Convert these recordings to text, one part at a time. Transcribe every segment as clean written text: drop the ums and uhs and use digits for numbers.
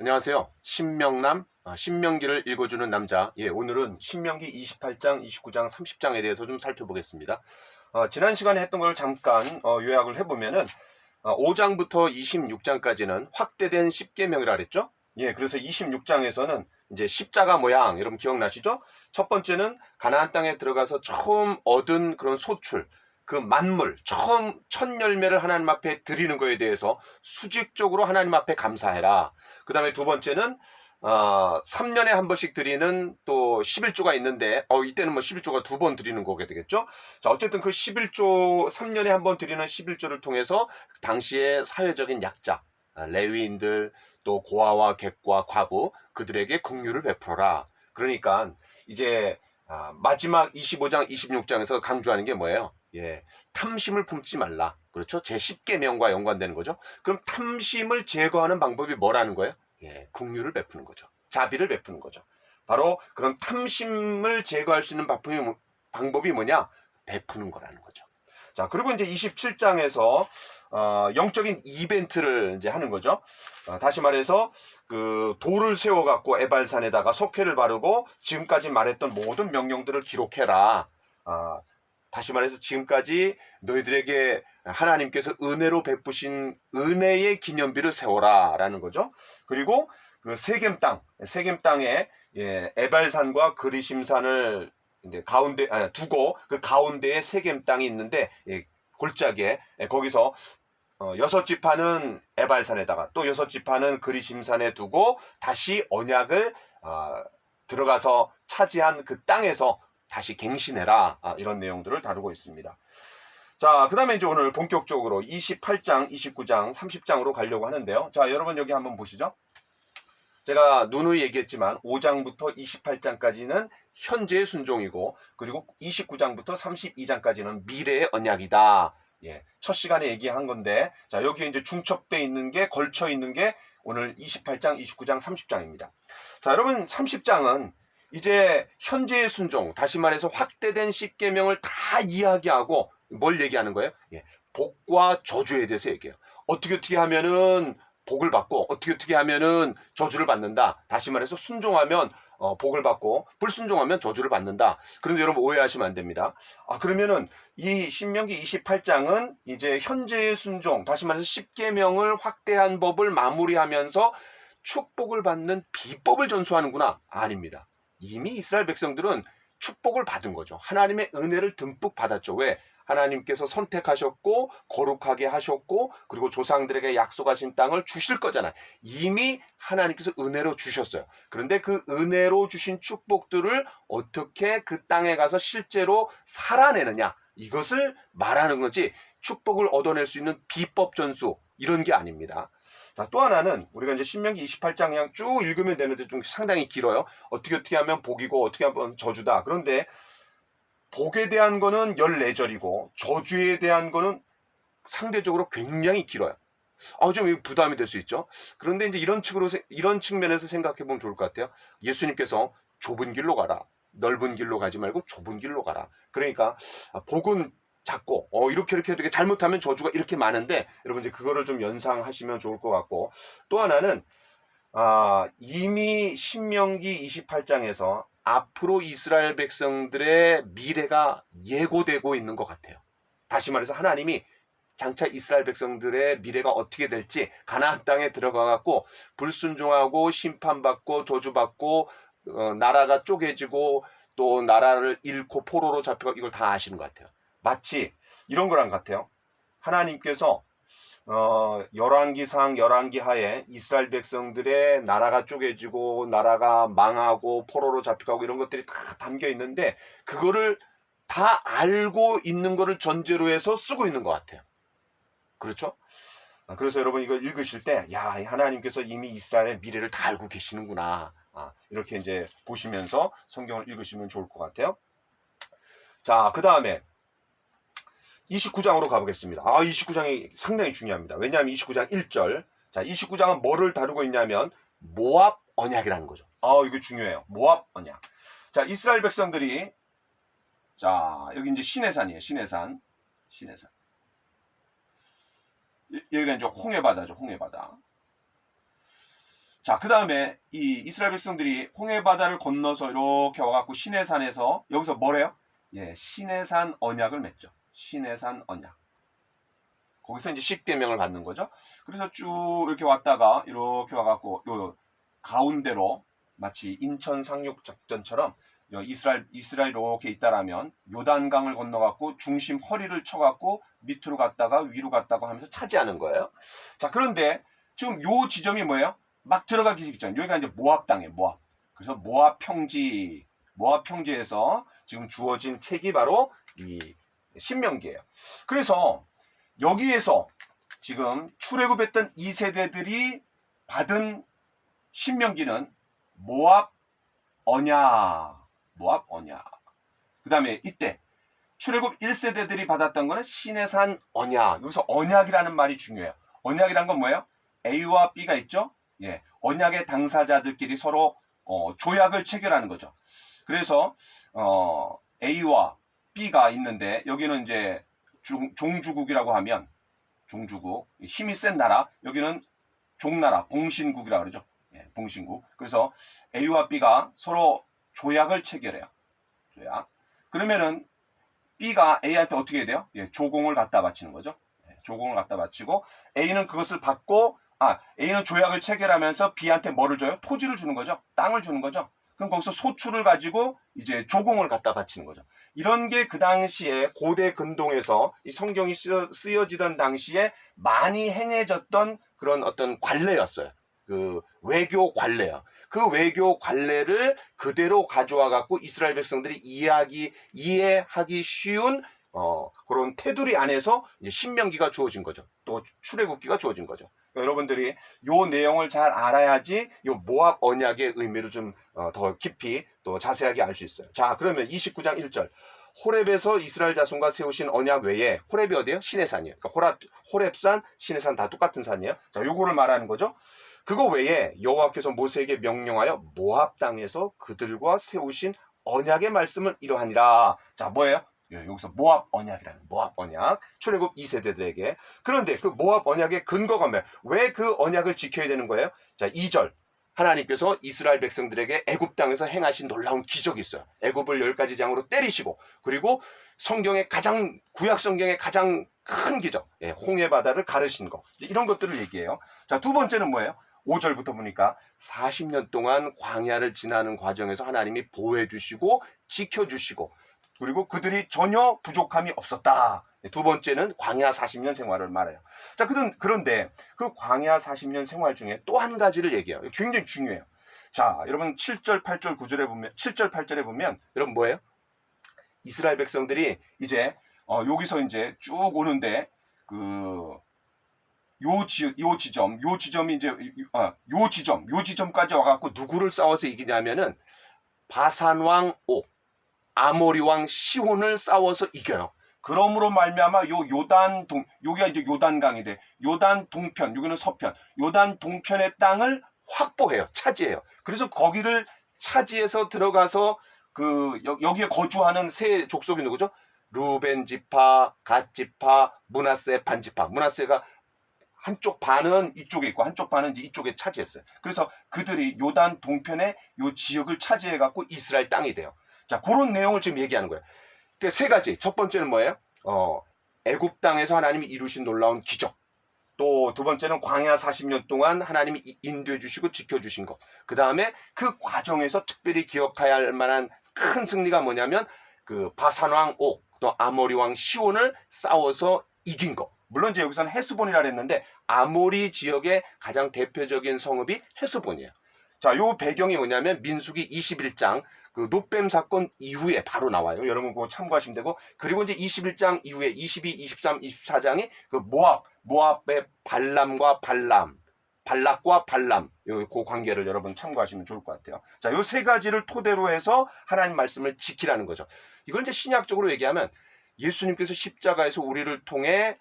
안녕하세요. 신명남, 신명기를 읽어주는 남자. 오늘은 신명기 28장, 29장, 30장에 대해서 좀 살펴보겠습니다. 지난 시간에 했던 걸 잠깐 요약을 해보면은 5장부터 26장까지는 확대된 십계명이라 그랬죠. 그래서 26장에서는 이제 십자가 모양, 여러분 기억나시죠? 첫 번째는 가나안 땅에 들어가서 처음 얻은 그런 소출, 그 만물, 처음 첫 열매를 하나님 앞에 드리는 거에 대해서 수직적으로 하나님 앞에 감사해라. 그 다음에 두 번째는 3년에 한 번씩 드리는 또 11조가 있는데 이때는 뭐 11조가 두 번 드리는 거게 되겠죠. 자, 어쨌든 그 11조 3년에 한 번 드리는 11조를 통해서 당시의 사회적인 약자, 레위인들, 또 고아와 객과 과부, 그들에게 긍휼을 베풀어라. 그러니까 이제 마지막 25장 26장에서 강조하는 게 뭐예요? 탐심을 품지 말라. 그렇죠? 제10계명과 연관되는 거죠. 그럼 탐심을 제거하는 방법이 뭐라는 거예요? 긍휼을 베푸는 거죠. 자비를 베푸는 거죠. 바로 그런 탐심을 제거할 수 있는 방법이 뭐냐? 베푸는 거라는 거죠. 자, 그리고 이제 27장에서 영적인 이벤트를 이제 하는 거죠. 다시 말해서 그 돌을 세워갖고 에발산에다가 석회를 바르고 지금까지 말했던 모든 명령들을 기록해라. 다시 말해서 지금까지 너희들에게 하나님께서 은혜로 베푸신 은혜의 기념비를 세워라 라는 거죠. 그리고 그 세겜 땅에 에발산과 그리심산을 이제 가운데 두고 그 가운데에 세겜 땅이 있는데 골짜기에 거기서 6지파는 에발산에다가 또 6지파는 그리심산에 두고 다시 언약을 들어가서 차지한 그 땅에서 다시 갱신해라. 이런 내용들을 다루고 있습니다. 자, 그 다음에 이제 오늘 본격적으로 28장, 29장, 30장으로 가려고 하는데요. 자, 여러분 여기 한번 보시죠. 제가 누누이 얘기했지만 5장부터 28장까지는 현재의 순종이고, 그리고 29장부터 32장까지는 미래의 언약이다. 첫 시간에 얘기한 건데, 자, 여기에 이제 중첩되어 있는 게, 걸쳐 있는 게 오늘 28장, 29장, 30장입니다. 자, 여러분 30장은 이제 현재의 순종, 다시 말해서 확대된 십계명을 다 이야기하고 뭘 얘기하는 거예요? 복과 저주에 대해서 얘기해요. 어떻게 하면은 복을 받고 어떻게 하면은 저주를 받는다. 다시 말해서 순종하면 복을 받고 불순종하면 저주를 받는다. 그런데 여러분 오해하시면 안 됩니다. 그러면은 이 신명기 28장은 이제 현재의 순종, 다시 말해서 십계명을 확대한 법을 마무리하면서 축복을 받는 비법을 전수하는구나. 아닙니다. 이미 이스라엘 백성들은 축복을 받은 거죠. 하나님의 은혜를 듬뿍 받았죠. 왜? 하나님께서 선택하셨고 거룩하게 하셨고 그리고 조상들에게 약속하신 땅을 주실 거잖아요. 이미 하나님께서 은혜로 주셨어요. 그런데 그 은혜로 주신 축복들을 어떻게 그 땅에 가서 실제로 살아내느냐, 이것을 말하는 거지 축복을 얻어낼 수 있는 비법 전수 이런 게 아닙니다. 자, 또 하나는 우리가 이제 신명기 28장 그냥 쭉 읽으면 되는데 좀 상당히 길어요. 어떻게 하면 복이고 어떻게 하면 저주다. 그런데 복에 대한 거는 14절이고 저주에 대한 거는 상대적으로 굉장히 길어요. 좀 부담이 될 수 있죠. 그런데 이제 이런 측면에서 생각해 보면 좋을 것 같아요. 예수님께서 좁은 길로 가라. 넓은 길로 가지 말고 좁은 길로 가라. 그러니까 복은 작고 이렇게 되게 잘못하면 저주가 이렇게 많은데 여러분 이제 그거를 좀 연상하시면 좋을 것 같고, 또 하나는 이미 신명기 28장에서 앞으로 이스라엘 백성들의 미래가 예고되고 있는 것 같아요. 다시 말해서 하나님이 장차 이스라엘 백성들의 미래가 어떻게 될지 가나안 땅에 들어가갖고 불순종하고 심판받고 저주받고 나라가 쪼개지고 또 나라를 잃고 포로로 잡혀가 이걸 다 아시는 것 같아요. 마치 이런 거랑 같아요. 하나님께서 열왕기상 열왕기 하에 이스라엘 백성들의 나라가 쪼개지고 나라가 망하고 포로로 잡혀가고 이런 것들이 다 담겨 있는데 그거를 다 알고 있는 거를 전제로 해서 쓰고 있는 것 같아요. 그렇죠? 그래서 여러분 이거 읽으실 때 하나님께서 이미 이스라엘의 미래를 다 알고 계시는구나. 이렇게 이제 보시면서 성경을 읽으시면 좋을 것 같아요. 자, 그 다음에 29장으로 가보겠습니다. 29장이 상당히 중요합니다. 왜냐하면 29장 1절. 자, 29장은 뭐를 다루고 있냐면 모압 언약이라는 거죠. 이거 중요해요. 모압 언약. 자, 이스라엘 백성들이 자, 여기 이제 시내산이에요. 시내산. 여기가 이제 홍해바다죠. 홍해바다. 자, 그 다음에 이 이스라엘 백성들이 홍해바다를 건너서 이렇게 와갖고 시내산에서 여기서 뭐래요? 예, 시내산 언약을 맺죠. 시내산 언약. 거기서 이제 십계명을 받는 거죠. 그래서 쭉 이렇게 왔다가 이렇게 와갖고 요 가운데로 마치 인천 상륙 작전처럼 이스라엘 이렇게 있다라면 요단강을 건너갖고 중심 허리를 쳐갖고 밑으로 갔다가 위로 갔다가 하면서 차지하는 거예요. 자, 그런데 지금 요 지점이 뭐예요? 막 들어가기 직전. 여기가 이제 모압 땅이에요. 모압. 그래서 모압 평지에서 지금 주어진 책이 바로 이 신명기예요. 그래서 여기에서 지금 출애굽했던 2세대들이 받은 신명기는 모압 언약. 그 다음에 이때 출애굽 1세대들이 받았던 거는 시내산 언약. 여기서 언약이라는 말이 중요해요. 언약이란 건 뭐예요? A와 B가 있죠? 예, 언약의 당사자들끼리 서로 조약을 체결하는 거죠. 그래서 A와 B가 있는데 여기는 이제 종주국이라고 하면 종주국, 힘이 센 나라, 여기는 종나라, 봉신국이라고 그러죠. 예, 봉신국. 그래서 A와 B가 서로 조약을 체결해요. 조약. 그러면은 B가 A한테 어떻게 해야 돼요? 예, 조공을 갖다 바치는 거죠. 예, 조공을 갖다 바치고 A는 그것을 받고 A는 조약을 체결하면서 B한테 뭐를 줘요? 토지를 주는 거죠. 땅을 주는 거죠. 그럼 거기서 소출을 가지고 이제 조공을 갖다 바치는 거죠. 이런 게 그 당시에 고대 근동에서 이 성경이 쓰여지던 당시에 많이 행해졌던 그런 어떤 관례였어요. 그 외교 관례야. 그 외교 관례를 그대로 가져와 갖고 이스라엘 백성들이 이해하기 쉬운 그런 테두리 안에서 이제 신명기가 주어진 거죠. 또 출애굽기가 주어진 거죠. 그러니까 여러분들이 요 내용을 잘 알아야지 요 모압 언약의 의미를 좀 더 깊이 또 자세하게 알 수 있어요. 자, 그러면 29장 1절. 호렙에서 이스라엘 자손과 세우신 언약 외에, 호렙이 어디예요? 시내산이에요. 그러니까 호렙산, 시내산 다 똑같은 산이에요. 자, 요거를 말하는 거죠. 그거 외에 여호와께서 모세에게 명령하여 모압 땅에서 그들과 세우신 언약의 말씀은 이러하니라. 자, 뭐예요? 여기서 모압 언약이라는 모압 언약. 출애굽 2세대들에게. 그런데 그 모압 언약의 근거가 뭐예요? 왜 그 언약을 지켜야 되는 거예요? 자, 2절. 하나님께서 이스라엘 백성들에게 애굽 땅에서 행하신 놀라운 기적이 있어요. 애굽을 10가지 장으로 때리시고, 그리고 구약 성경의 가장 큰 기적, 홍해 바다를 가르신 거. 이런 것들을 얘기해요. 자, 두 번째는 뭐예요? 5절부터 보니까 40년 동안 광야를 지나는 과정에서 하나님이 보호해 주시고 지켜 주시고, 그리고 그들이 전혀 부족함이 없었다. 두 번째는 광야 40년 생활을 말해요. 자, 그런데 그 광야 40년 생활 중에 또 한 가지를 얘기해요. 굉장히 중요해요. 자, 여러분 7절, 8절, 9절에 보면 7절, 8절에 보면 여러분 뭐예요? 이스라엘 백성들이 이제 여기서 이제 쭉 오는데 요 지점까지 와갖고 누구를 싸워서 이기냐면은 바산 왕 옥, 아모리 왕 시혼을 싸워서 이겨요. 그러므로 말미암아 여기가 이제 요단강이 돼. 요단 동편, 여기는 서편. 요단 동편의 땅을 확보해요. 차지해요. 그래서 거기를 차지해서 들어가서 여기에 거주하는 세 족속이 누구죠? 루벤 지파, 갓 지파, 므낫세 반 지파. 므낫세가 한쪽 반은 이쪽에 있고 한쪽 반은 이쪽에 차지했어요. 그래서 그들이 요단 동편의 요 지역을 차지해 갖고 이스라엘 땅이 돼요. 자, 그런 내용을 지금 얘기하는 거예요. 그러니까 세 가지. 첫 번째는 뭐예요? 애굽 땅에서 하나님이 이루신 놀라운 기적. 또 두 번째는 광야 40년 동안 하나님이 인도해 주시고 지켜주신 것. 그 다음에 그 과정에서 특별히 기억해야 할 만한 큰 승리가 뭐냐면 그 바산 왕 옥, 또 아모리 왕 시온을 싸워서 이긴 것. 물론 이제 여기서는 헤스본이라 했는데 아모리 지역의 가장 대표적인 성읍이 헤스본이에요. 자, 요 배경이 뭐냐면 민수기 21장 그 놋뱀 사건 이후에 바로 나와요. 여러분 그거 참고하시면 되고, 그리고 이제 21장 이후에 22, 23, 24장이 그 모압의 발락과 발람 그 관계를 여러분 참고하시면 좋을 것 같아요. 자, 요 세 가지를 토대로 해서 하나님 말씀을 지키라는 거죠. 이걸 이제 신약적으로 얘기하면 예수님께서 십자가에서 우리를 통해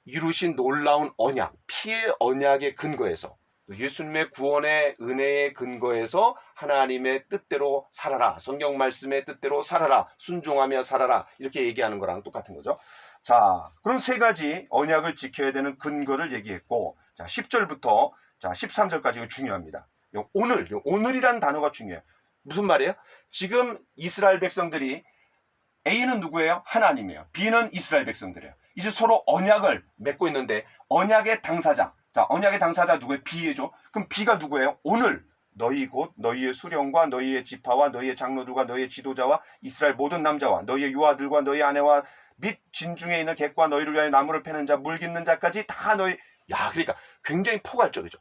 이루신 놀라운 언약, 피의 언약의 근거에서, 예수님의 구원의 은혜의 근거에서 하나님의 뜻대로 살아라, 성경 말씀의 뜻대로 살아라, 순종하며 살아라, 이렇게 얘기하는 거랑 똑같은 거죠. 자, 그런 세 가지 언약을 지켜야 되는 근거를 얘기했고, 자, 10절부터 자, 13절까지 이거 중요합니다. 오늘이라는 단어가 중요해요. 무슨 말이에요? 지금 이스라엘 백성들이 A는 누구예요? 하나님이에요. B는 이스라엘 백성들이에요. 이제 서로 언약을 맺고 있는데 언약의 당사자. 자, 언약의 당사자 누구예요? B죠. 그럼 B가 누구예요? 오늘 너희 곧 너희의 수령과 너희의 지파와 너희의 장로들과 너희의 지도자와 이스라엘 모든 남자와 너희의 유아들과 너희 아내와 및 진중에 있는 객과 너희를 위하여 나무를 패는 자, 물 깃는 자까지 다 너희. 야, 그러니까 굉장히 포괄적이죠.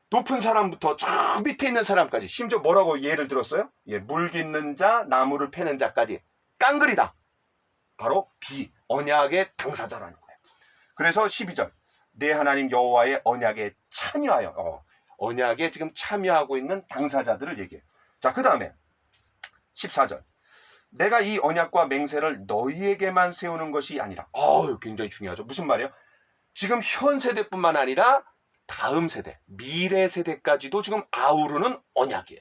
높은 사람부터 저 밑에 있는 사람까지, 심지어 뭐라고 예를 들었어요? 예, 물 깃는 자, 나무를 패는 자까지 깡그리다. 바로 B, 언약의 당사자라는 거예요. 그래서 12절, 내 하나님 여호와의 언약에 참여하여, 언약에 지금 참여하고 있는 당사자들을 얘기해요. 자, 그 다음에 14절, 내가 이 언약과 맹세를 너희에게만 세우는 것이 아니라. 굉장히 중요하죠. 무슨 말이에요? 지금 현 세대뿐만 아니라 다음 세대, 미래 세대까지도 지금 아우르는 언약이에요.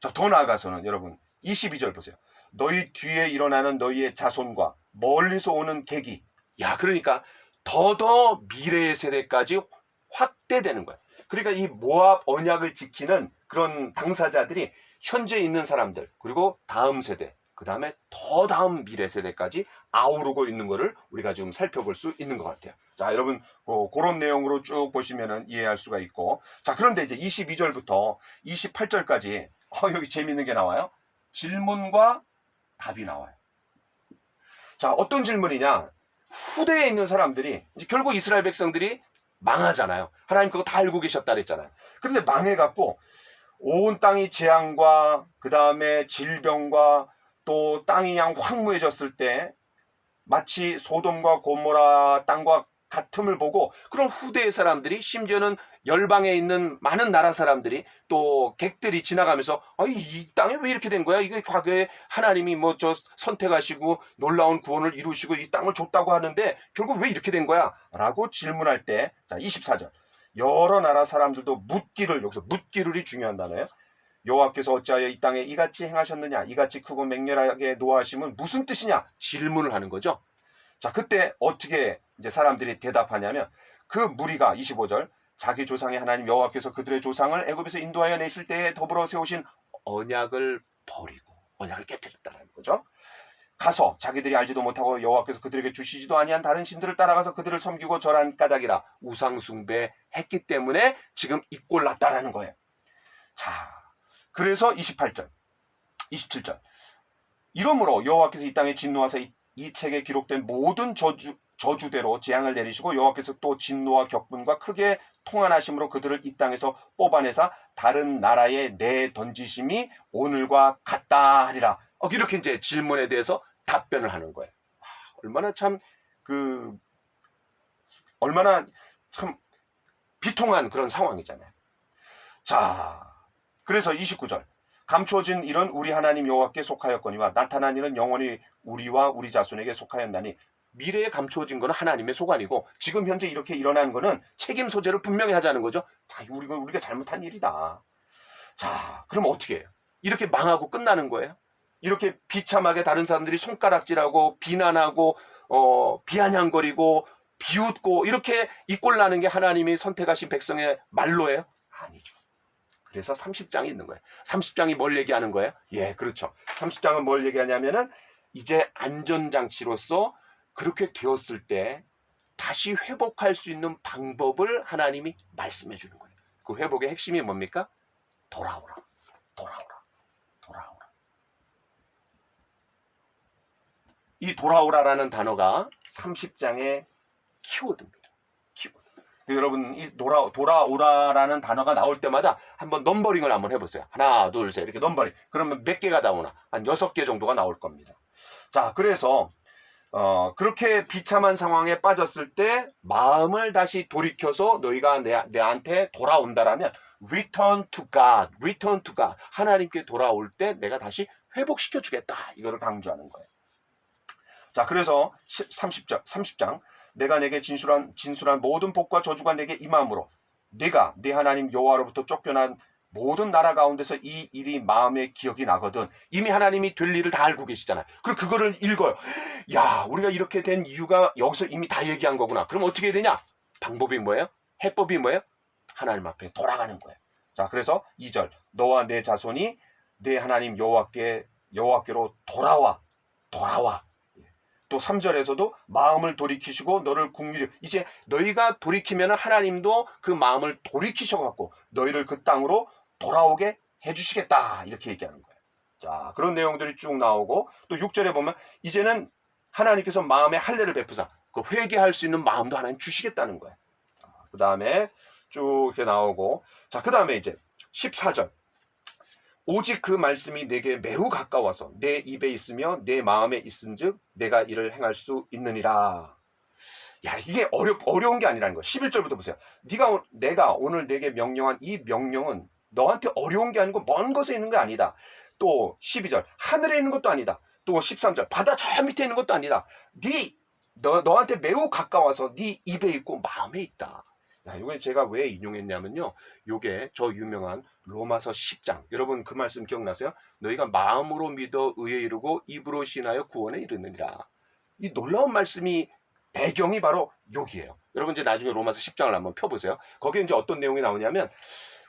자, 더 나아가서는 여러분 22절 보세요. 너희 뒤에 일어나는 너희의 자손과 멀리서 오는 객이. 야, 그러니까 더 미래의 세대까지 확대되는 거예요. 그러니까 이 모압 언약을 지키는 그런 당사자들이 현재 있는 사람들, 그리고 다음 세대, 그 다음에 더 다음 미래 세대까지 아우르고 있는 것을 우리가 지금 살펴볼 수 있는 것 같아요. 자, 여러분 그런 내용으로 쭉 보시면 이해할 수가 있고. 자, 그런데 이제 22절부터 28절까지 여기 재밌는 게 나와요. 질문과 답이 나와요. 자, 어떤 질문이냐? 후대에 있는 사람들이 이제 결국 이스라엘 백성들이 망하잖아요. 하나님 그거 다 알고 계셨다 그랬잖아요. 그런데 망해갖고 온 땅이 재앙과 그 다음에 질병과 또 땅이 그냥 황무해졌을 때 마치 소돔과 고모라 땅과 같음을 보고, 그런 후대의 사람들이, 심지어는 열방에 있는 많은 나라 사람들이 또 객들이 지나가면서 이 땅에 왜 이렇게 된 거야? 이게 과거에 하나님이 선택하시고 놀라운 구원을 이루시고 이 땅을 줬다고 하는데 결국 왜 이렇게 된 거야? 라고 질문할 때, 자, 24절, 여러 나라 사람들도 묻기를, 여기서 묻기를이 중요한 단어예요. 여호와께서 어찌하여 이 땅에 이같이 행하셨느냐? 이같이 크고 맹렬하게 노하심은 무슨 뜻이냐? 질문을 하는 거죠. 자, 그때 어떻게 이제 사람들이 대답하냐면, 그 무리가 25절, 자기 조상의 하나님 여호와께서 그들의 조상을 애굽에서 인도하여 내실 때에 더불어 세우신 언약을 버리고 언약을 깨뜨렸다는 거죠. 가서 자기들이 알지도 못하고 여호와께서 그들에게 주시지도 아니한 다른 신들을 따라가서 그들을 섬기고 절한 까닭이라 우상 숭배했기 때문에 지금 이 꼴 났다라는 거예요. 자, 그래서 28절, 27절, 이러므로 여호와께서 이 땅에 진노하사 이 책에 기록된 모든 저주대로 재앙을 내리시고 여호와께서 또 진노와 격분과 크게 통한하심으로 그들을 이 땅에서 뽑아내사 다른 나라에 내던지심이 오늘과 같다 하리라. 이렇게 이제 질문에 대해서 답변을 하는 거예요. 얼마나 참 비통한 그런 상황이잖아요. 자, 그래서 29절, 감추어진 일은 우리 하나님 여호와께 속하였거니와 나타난 일은 영원히 우리와 우리 자손에게 속하였나니. 미래에 감추어진 거는 하나님의 소관이고 지금 현재 이렇게 일어나는 거는 책임 소재를 분명히 하자는 거죠. 자, 우리가 잘못한 일이다. 자, 그럼 어떻게 해요? 이렇게 망하고 끝나는 거예요? 이렇게 비참하게 다른 사람들이 손가락질하고 비난하고 비아냥거리고 비웃고 이렇게 이 꼴 나는 게 하나님이 선택하신 백성의 말로예요? 아니죠. 그래서 30장이 있는 거예요. 30장이 뭘 얘기하는 거예요? 예, 그렇죠. 30장은 뭘 얘기하냐면은 이제 안전장치로서 그렇게 되었을 때 다시 회복할 수 있는 방법을 하나님이 말씀해 주는 거예요. 그 회복의 핵심이 뭡니까? 돌아오라. 이 돌아오라라는 단어가 30장의 키워드입니다. 여러분, 이 돌아오라라는 단어가 나올 때마다 한번 넘버링을 한번 해보세요. 하나, 둘, 셋 이렇게 넘버링. 그러면 몇 개가 나오나? 한 6개 정도가 나올 겁니다. 자, 그래서 그렇게 비참한 상황에 빠졌을 때 마음을 다시 돌이켜서 너희가 내한테 돌아온다라면 return to God. 하나님께 돌아올 때 내가 다시 회복시켜 주겠다. 이거를 강조하는 거예요. 자, 그래서 30장, 내가 내게 진술한 모든 복과 저주가 내게 임함으로 네가 네 하나님 여호와로부터 쫓겨난 모든 나라 가운데서 이 일이 마음에 기억이 나거든. 이미 하나님이 될 일을 다 알고 계시잖아요. 그럼 그거를 읽어요. 야, 우리가 이렇게 된 이유가 여기서 이미 다 얘기한 거구나. 그럼 어떻게 해야 되냐? 방법이 뭐예요? 해법이 뭐예요? 하나님 앞에 돌아가는 거예요. 자, 그래서 2절 너와 내 자손이 내 하나님 여호와께로 돌아와. 또 3절에서도 마음을 돌이키시고 너를 긍휼히, 이제 너희가 돌이키면 하나님도 그 마음을 돌이키셔갖고 너희를 그 땅으로 돌아오게 해주시겠다, 이렇게 얘기하는 거예요. 자, 그런 내용들이 쭉 나오고, 또 6절에 보면 이제는 하나님께서 마음에 할례를 베푸사 그 회개할 수 있는 마음도 하나님 주시겠다는 거예요. 그 다음에 쭉 이렇게 나오고, 자, 그 다음에 이제 14절 오직 그 말씀이 내게 매우 가까워서 내 입에 있으며 내 마음에 있은즉 내가 이를 행할 수 있느니라. 야, 이게 어려운 게 아니라는 거야. 11절부터 보세요. 내가 오늘 내게 명령한 이 명령은 너한테 어려운 게 아니고 먼 곳에 있는 게 아니다. 또 12절 하늘에 있는 것도 아니다. 또 13절 바다 저 밑에 있는 것도 아니다. 너한테 매우 가까워서 네 입에 있고 마음에 있다. 야, 이건 제가 왜 인용했냐면요, 요게 저 유명한 로마서 10장, 여러분 그 말씀 기억나세요? 너희가 마음으로 믿어 의에 이르고 입으로 신하여 구원에 이르느니라. 이 놀라운 말씀이 배경이 바로 여기에요. 여러분 이제 나중에 로마서 10장을 한번 펴보세요. 거기에 이제 어떤 내용이 나오냐면,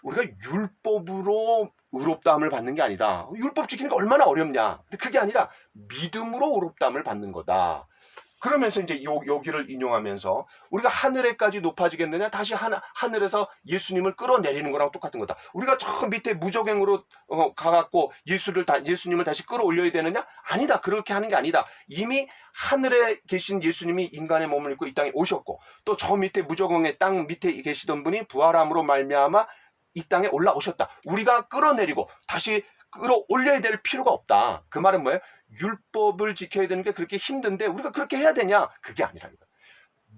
우리가 율법으로 의롭다함을 받는 게 아니다. 율법 지키는 게 얼마나 어렵냐. 근데 그게 아니라 믿음으로 의롭다함을 받는 거다. 그러면서 이제 여기를 인용하면서 우리가 하늘에까지 높아지겠느냐? 다시 하늘에서 예수님을 끌어내리는 거랑 똑같은 거다. 우리가 저 밑에 무적행으로 가갖고 예수님을 다시 끌어올려야 되느냐? 아니다. 그렇게 하는 게 아니다. 이미 하늘에 계신 예수님이 인간의 몸을 입고 이 땅에 오셨고, 또 저 밑에 무적행의 땅 밑에 계시던 분이 부활함으로 말미암아 이 땅에 올라오셨다. 우리가 끌어내리고 다시 끌어올려야 될 필요가 없다. 그 말은 뭐예요? 율법을 지켜야 되는 게 그렇게 힘든데 우리가 그렇게 해야 되냐? 그게 아니라는 거예요.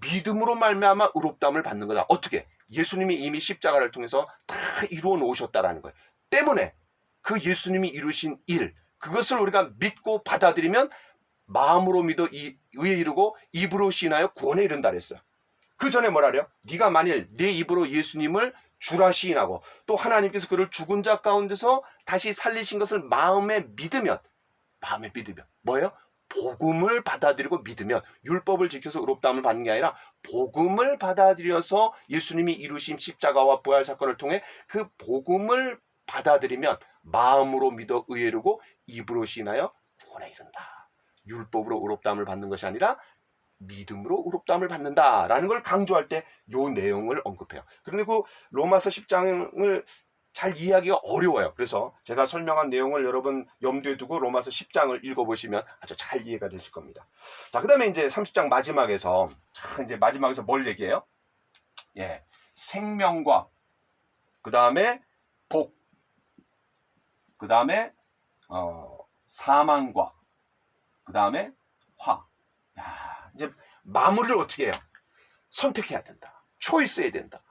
믿음으로 말미암아 의롭다함을 받는 거다. 어떻게? 예수님이 이미 십자가를 통해서 다 이루어 놓으셨다라는 거예요. 때문에 그 예수님이 이루신 일, 그것을 우리가 믿고 받아들이면 마음으로 믿어 의에 이르고 입으로 신하여 구원에 이른다 그랬어요. 그 전에 뭐라래요? 네가 만일 내 입으로 예수님을 주라 시인하고 또 하나님께서 그를 죽은 자 가운데서 다시 살리신 것을 마음에 믿으면 뭐예요? 복음을 받아들이고 믿으면, 율법을 지켜서 의롭다함을 받는 게 아니라 복음을 받아들여서 예수님이 이루신 십자가와 부활 사건을 통해 그 복음을 받아들이면 마음으로 믿어 의에 이르고 입으로 신하여 구원에 이른다. 율법으로 의롭다함을 받는 것이 아니라 믿음으로 의롭다함을 받는다라는 걸 강조할 때 요 내용을 언급해요. 그런데 그 로마서 10장을 잘 이해하기가 어려워요. 그래서 제가 설명한 내용을 여러분 염두에 두고 로마서 10장을 읽어보시면 아주 잘 이해가 되실 겁니다. 자, 그 다음에 이제 30장 마지막에서 뭘 얘기해요? 예, 생명과 그 다음에 복, 그 다음에 사망과 그 다음에 화. 야, 이제 마무리를 어떻게 해요? 선택해야 된다. 초이스해야 된다.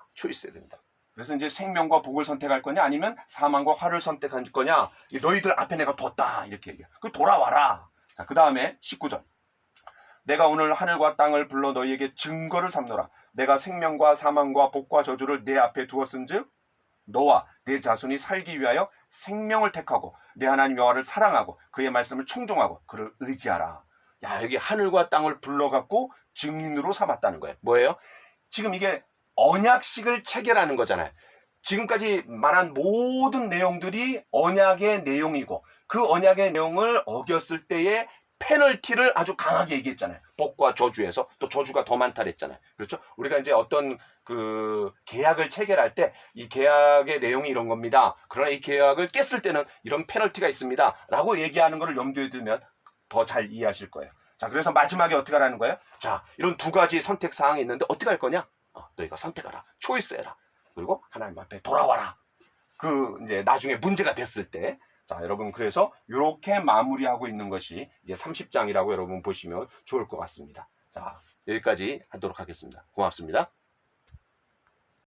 그래서 이제 생명과 복을 선택할 거냐, 아니면 사망과 화를 선택할 거냐, 너희들 앞에 내가 뒀다, 이렇게 얘기해요. 그 돌아와라. 자, 그 다음에 19절. 내가 오늘 하늘과 땅을 불러 너희에게 증거를 삼노라. 내가 생명과 사망과 복과 저주를 내 앞에 두었은즉 너와 내 자손이 살기 위하여 생명을 택하고 내 하나님 여호와를 사랑하고 그의 말씀을 청종하고 그를 의지하라. 야, 여기 하늘과 땅을 불러갖고 증인으로 삼았다는 거예요. 뭐예요? 지금 이게 언약식을 체결하는 거잖아요. 지금까지 말한 모든 내용들이 언약의 내용이고, 그 언약의 내용을 어겼을 때의 페널티를 아주 강하게 얘기했잖아요. 복과 저주에서 또 저주가 더 많다 그랬잖아요. 그렇죠? 우리가 이제 어떤 그 계약을 체결할 때 이 계약의 내용이 이런 겁니다. 그러나 이 계약을 깼을 때는 이런 페널티가 있습니다. 라고 얘기하는 것을 염두에 두면 더 잘 이해하실 거예요. 자, 그래서 마지막에 어떻게 하라는 거예요? 자, 이런 두 가지 선택 사항이 있는데 어떻게 할 거냐? 너희가 선택하라. 초이스해라. 그리고 하나님 앞에 돌아와라. 그 이제 나중에 문제가 됐을 때, 자, 여러분, 그래서 이렇게 마무리하고 있는 것이 이제 30장이라고 여러분 보시면 좋을 것 같습니다. 자, 여기까지 하도록 하겠습니다. 고맙습니다.